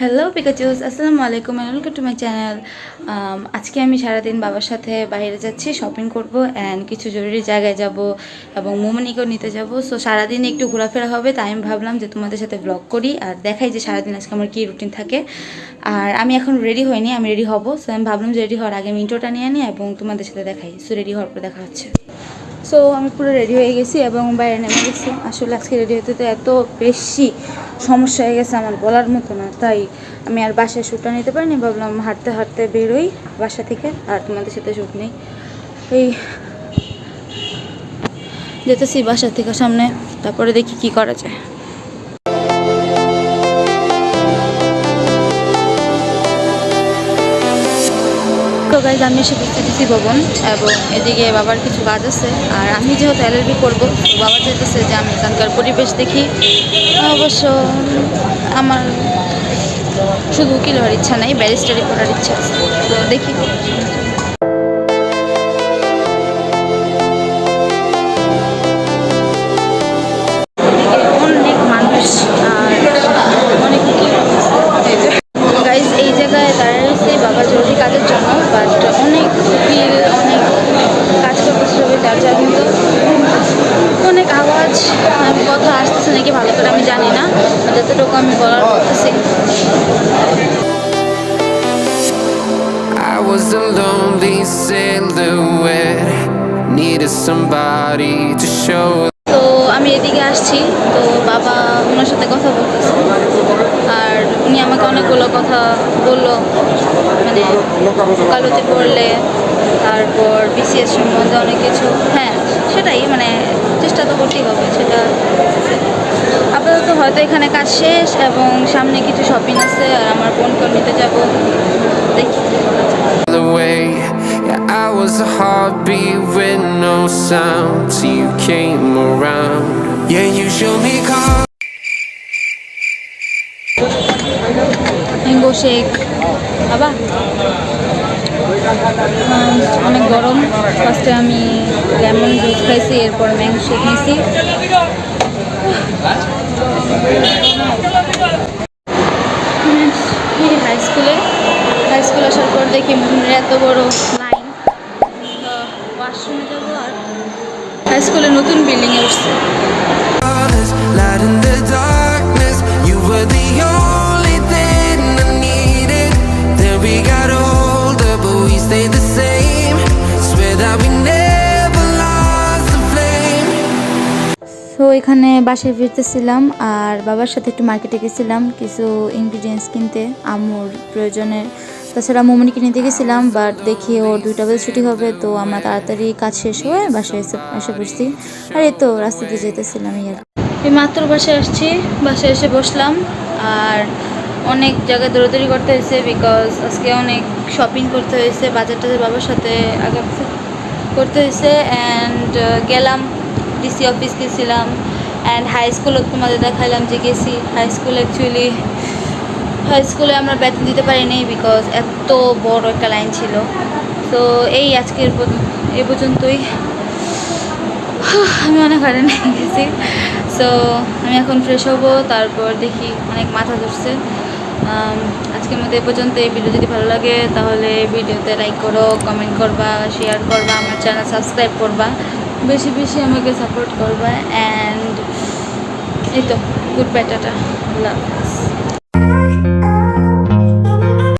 Hello Pikachus, আসসালামু আলাইকুম and welcome to my channel. আজকে আমি সারাদিন বাবার সাথে বাইরে যাচ্ছি, শপিং করব অ্যান্ড কিছু জরুরি জায়গায় যাব এবং মোমনিকেও নিতে যাব। সো সারাদিন একটু ঘোরাফেরা হবে, তাই আমি ভাবলাম যে তোমাদের সাথে ব্লগ করি আর দেখাই যে সারাদিন আজকে আমার কী রুটিন থাকে। আর আমি এখন রেডি হইনি, আমি রেডি হব। সো আমি ভাবলাম যে রেডি হওয়ার আগে আমি ইন্ট্রোটা নিয়ে নিই এবং তোমাদের সাথে দেখাই। সো রেডি হওয়ার পর দেখা হচ্ছে। সো আমি পুরো রেডি হয়ে গেছি এবং বাইরে নেমে গেছি। আসলে আজকে রেডি হতে তো এত বেশি সমস্যা হয়ে গেছে আমার বলার মতো না, তাই আমি আর বাসায় শ্যুটটা নিতে পারিনি। ভাবলাম হাঁটতে হাঁটতে বেরোই বাসা থেকে, আর তোমাদের সাথে শ্যুট নেই। এই যেতেছি বাসা থেকে সামনে, তারপরে দেখি কি করা যায়। তো গাইজ, আমি এসে ডিসি ভবন এবং এদিকে বাবার কিছু কাজ আছে। আর আমি যেহেতু এলএলবি করবো, বাবা চাইতেছে যে আমি এখানকার পরিবেশ দেখি। অবশ্য আমার শুধু উকিল হওয়ার ইচ্ছা নেই, ব্যারিস্টারি করার ইচ্ছা আছে। তো দেখি। অনেক মানুষ আর অনেক উকিল। গাইজ, এই জায়গায় দাঁড়িয়েছে বাবা জরুরি কাজের জন্য, বাট অনেক উকিল অনেক কাজ করতেছে সবাই যার যার মতো। অনেক আওয়াজ, কথা আসতেছে নাকি ভালো করে আমি জানি না, যতটুকু আমি বলার করতেছি। I was a lonely silhouette, needed somebody to show. তো আমি এদিকে আসছি, তো বাবা ওনার সাথে কথা বলতেছে আর উনি আমাকে অনেকগুলো কথা বললো, মানে ওকালতি করলে, তারপর বিসিএস সম্বন্ধে অনেক কিছু। হ্যাঁ, সেটাই, মানে চেষ্টা তো করতেই হবে সেটা। আপাতত হয়তো এখানে কাজ শেষ এবং সামনে কিছু শপিং আছে আর আমার বোনকে নিতে যাব, দেখি। The way, yeah, I was a heartbeat with no sound till you came around. Yeah, you showed me call. Mango shake বাবা, অনেক গরম। ফার্স্টে আমি লেমন জুস খাইছি, এরপর ম্যাঙ্গো শেক নিয়েছি। হাই স্কুলে আসার পর দেখি মোহনের এত বড় লাইন। ওয়াশরুমে যাবো আর হাই স্কুলে নতুন বিল্ডিংয়ে উঠছে। Light in the darkness, you were the only thing I needed. Then we got older, but we stayed the same. Swear that we never lost the flame. তো এখানে বাসায় ফিরতেছিলাম আর বাবার সাথে একটু মার্কেটে গেছিলাম কিছু ইনগ্রিডিয়েন্টস কিনতে আম্মুর প্রয়োজনের। তাছাড়া মোমনিকে নিতে গেছিলাম, বাট দেখি ওর 2টা বাজে ছুটি হবে, তো আমরা তাড়াতাড়ি কাজ শেষ হয়ে বাসায় এসে পড়ছি। আর এই তো রাস্তাতে যেতেছিলাম। এই মাত্র বাসায় আসছি, বাসায় এসে বসলাম আর অনেক জায়গায় দৌড়াদৌড়ি করতে হয়েছে, বিকজ আজকে অনেক শপিং করতে হয়েছে, বাজার টাজার বাবার সাথে আগে করতে হয়েছে। অ্যান্ড গেলাম ডিসি অফিস গেছিলাম, অ্যান্ড হাই স্কুলও তোমাদের দেখাইলাম যে গেছি। হাই স্কুলে আমরা বেতন দিতে পারিনি বিকজ এত বড় একটা লাইন ছিল। তো এই আজকের এ পর্যন্তই। আমি অনেক হয়রান হয়ে গেছি। সো আমি এখন ফ্রেশ হবো, তারপর দেখি, অনেক মাথা ধরছে। আজকের মতো এ পর্যন্ত। এই ভিডিও যদি ভালো লাগে তাহলে ভিডিওতে লাইক করো, কমেন্ট করবা, শেয়ার করবা, আমার চ্যানেল সাবস্ক্রাইব করবা, বেশি বেশি আমাকে সাপোর্ট করবা। অ্যান্ড এই তো, গুড বাই, টাটা, আল্লাহ হাফেজ।